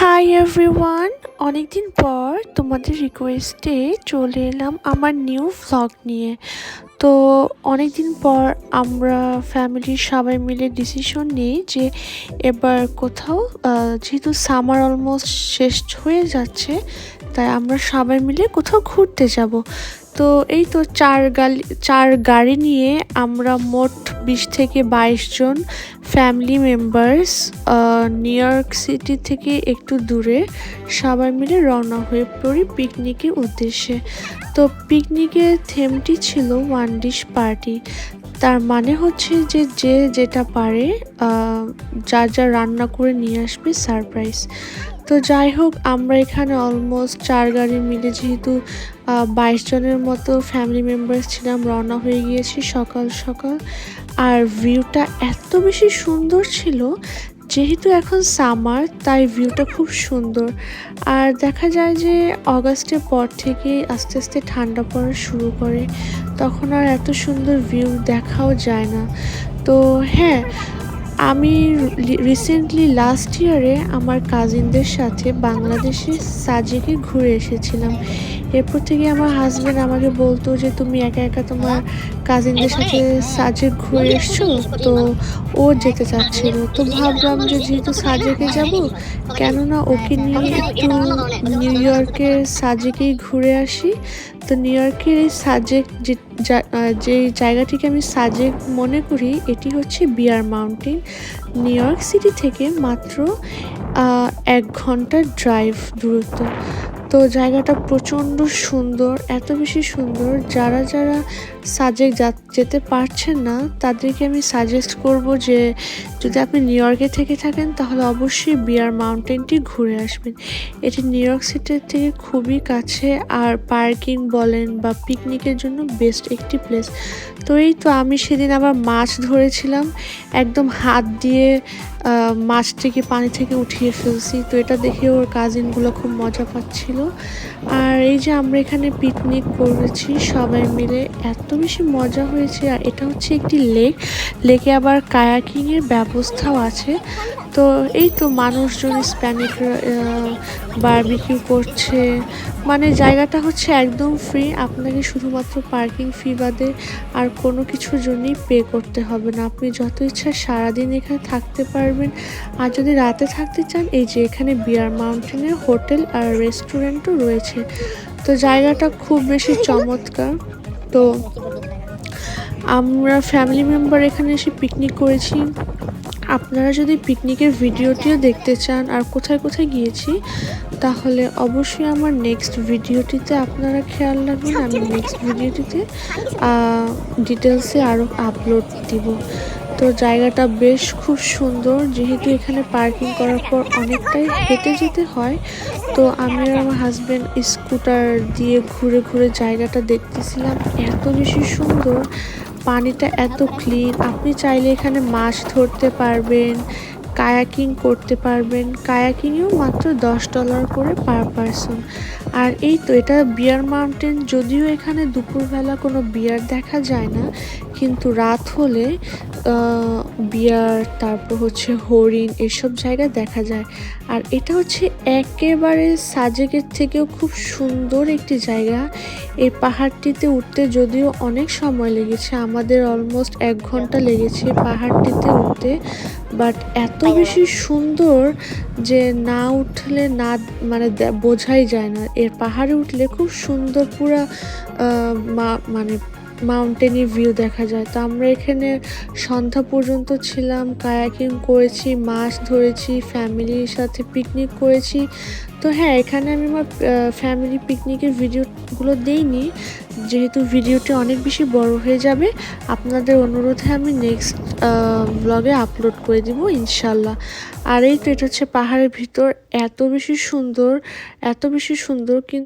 Hi everyone, অনেকদিন পর তোমাদের রিকোয়েস্টে চলে এলাম আমার নিউ ভ্লগ নিয়ে। তো অনেকদিন পর আমরা ফ্যামিলির সবাই মিলে ডিসিশন নিই যে এবার কোথাও যেহেতু সামার অলমোস্ট শেষ হয়ে যাচ্ছে, তাই আমরা সবাই মিলে কোথাও ঘুরতে যাব। তো এই তো চার গাড়ি নিয়ে আমরা মোট 20 থেকে 22 জন family members New York City থেকে একটু দূরে সবাই মিলে রওনা হয়ে পড়ি পিকনিকের উদ্দেশ্যে। তো পিকনিকের থিমটি ছিল ওয়ান ডিশ পার্টি। তার মানে হচ্ছে যে যে যেটা পারে যা যা রান্না করে নিয়ে আসবে সারপ্রাইজ। তো যাই হোক, আমরা এখানে অলমোস্ট 4 গাড়ি মিলে যেহেতু 22 জনের মতো ফ্যামিলি মেম্বার্স ছিলাম, রওনা হয়ে গিয়েছি সকাল সকাল। আর ভিউটা এত বেশি সুন্দর ছিল, যেহেতু এখন সামার তাই ভিউটা খুব সুন্দর। আর দেখা যায় যে অগাস্টের পর থেকে আস্তে আস্তে ঠান্ডা পড়া শুরু করে, তখন আর এত সুন্দর ভিউ দেখাও যায় না। তো হ্যাঁ, আমি রিসেন্টলি লাস্ট ইয়ারে আমার কাজিনদের সাথে বাংলাদেশে সাজেকে ঘুরে এসেছিলাম। এরপর থেকে আমার হাজব্যান্ড আমাকে বলতো যে তুমি একা একা তোমার কাজিনদের সাথে সাজেক ঘুরে এসছো, তো ও যেতে চাচ্ছিল। তো ভাবলাম যে যেহেতু সাজেকে যাব, কেননা ওকে নিয়ে একটু নিউ ইয়র্কের সাজেকেই ঘুরে আসি। তো নিউ ইয়র্কের এই সাজেক যে জায়গাটিকে আমি সাজেক মনে করি, এটি হচ্ছে বিয়ার মাউন্টেন। নিউ ইয়র্ক সিটি থেকে মাত্র 1 ঘন্টার ড্রাইভ দূরত্ব। তো জায়গাটা প্রচণ্ড সুন্দর, এত বেশি সুন্দর। যারা যারা সাজেক যেতে পারছেন না, তাদেরকে আমি সাজেস্ট করব যে যদি আপনি নিউ ইয়র্কে থেকে থাকেন তাহলে অবশ্যই বিয়ার মাউন্টেনটি ঘুরে আসবেন। এটি নিউ ইয়র্ক সিটির থেকে খুবই কাছে, আর পার্কিং বলেন বা পিকনিকের জন্য বেস্ট একটি প্লেস। তো এই তো আমি সেদিন আবার মাছ ধরেছিলাম, একদম হাত দিয়ে মাছটিকে পানি থেকে উঠিয়ে ফেলছি। তো এটা দেখে ওর কাজিনগুলো খুব মজা পাচ্ছিল। আর এই যে আমরা এখানে পিকনিক করেছি সবাই মিলে, এত বেশি মজা হয়েছে। আর এটা হচ্ছে একটি লেকে আবার কায়াকিংয়ের ব্যবস্থাও আছে। তো এই তো মানুষজন স্প্যানিক বারবিকিউ করছে, মানে জায়গাটা হচ্ছে একদম ফ্রি। আপনাকে শুধুমাত্র পার্কিং ফি বাদে আর কোনো কিছুর জন্যই পে করতে হবে না। আপনি যত ইচ্ছা সারাদিন এখানে থাকতে পারবেন। আর যদি রাতে থাকতে চান, এই যে এখানে বিয়ার মাউন্টেনের হোটেল আর রেস্টুরেন্টও রয়েছে। তো জায়গাটা খুব বেশি চমৎকার। তো আমরা ফ্যামিলি মেম্বার এখানে এসে পিকনিক করেছি। আপনারা যদি পিকনিকের ভিডিওটিও দেখতে চান আর কোথায় কোথায় গিয়েছি, তাহলে অবশ্যই আমার নেক্সট ভিডিওটিতে আপনারা খেয়াল রাখবেন। আমি নেক্সট ভিডিওটিতে ডিটেলসে আরও আপলোড দিব। তো জায়গাটা বেশ খুব সুন্দর, যেহেতু এখানে পার্কিং করার পর অনেকটাই হেঁটে যেতে হয়। তো আমি আর আমার হাজব্যান্ড স্কুটার দিয়ে ঘুরে ঘুরে জায়গাটা দেখতেছিলাম, এত বেশি সুন্দর। পানিটা এত ক্লিন, আপনি চাইলে এখানে মাছ ধরতে পারবেন, কায়াকিং করতে পারবেন। কায়াকিংয়েও মাত্র $10 করে পার পারসন। আর এই তো এটা বিয়ার মাউন্টেন। যদিও এখানে দুপুরবেলা কোনো বিয়ার দেখা যায় না, কিন্তু রাত হলে বিয়ার, তারপর হচ্ছে হরিণ, এসব জায়গা দেখা যায়। আর এটা হচ্ছে একেবারে সাজেকের থেকেও খুব সুন্দর একটি জায়গা। এই পাহাড়টিতে উঠতে যদিও অনেক সময় লেগেছে, আমাদের অলমোস্ট 1 ঘন্টা লেগেছে পাহাড়টিতে উঠতে, বাট এত বেশি সুন্দর যে না উঠলে না মানে বোঝাই যায় না। এর পাহাড়ে উঠলে খুব সুন্দর পুরা মানে মাউন্টেনের ভিউ দেখা যায়। তো আমরা এখানে সন্ধ্যা পর্যন্ত ছিলাম, কায়াকিং করেছি, মাছ ধরেছি, ফ্যামিলির সাথে পিকনিক করেছি। তো হ্যাঁ, এখানে আমি আমার ফ্যামিলি পিকনিকের ভিডিওগুলো দেইনি, যেহেতু ভিডিওটি অনেক বেশি বড় হয়ে যাবে। আপনাদের অনুরোধে আমি নেক্সট ব্লগে আপলোড করে দিব ইনশাল্লাহ। আর এই তো এটা হচ্ছে পাহাড়ের ভিতর, এত বেশি সুন্দর, এত বেশি সুন্দর। কিন্তু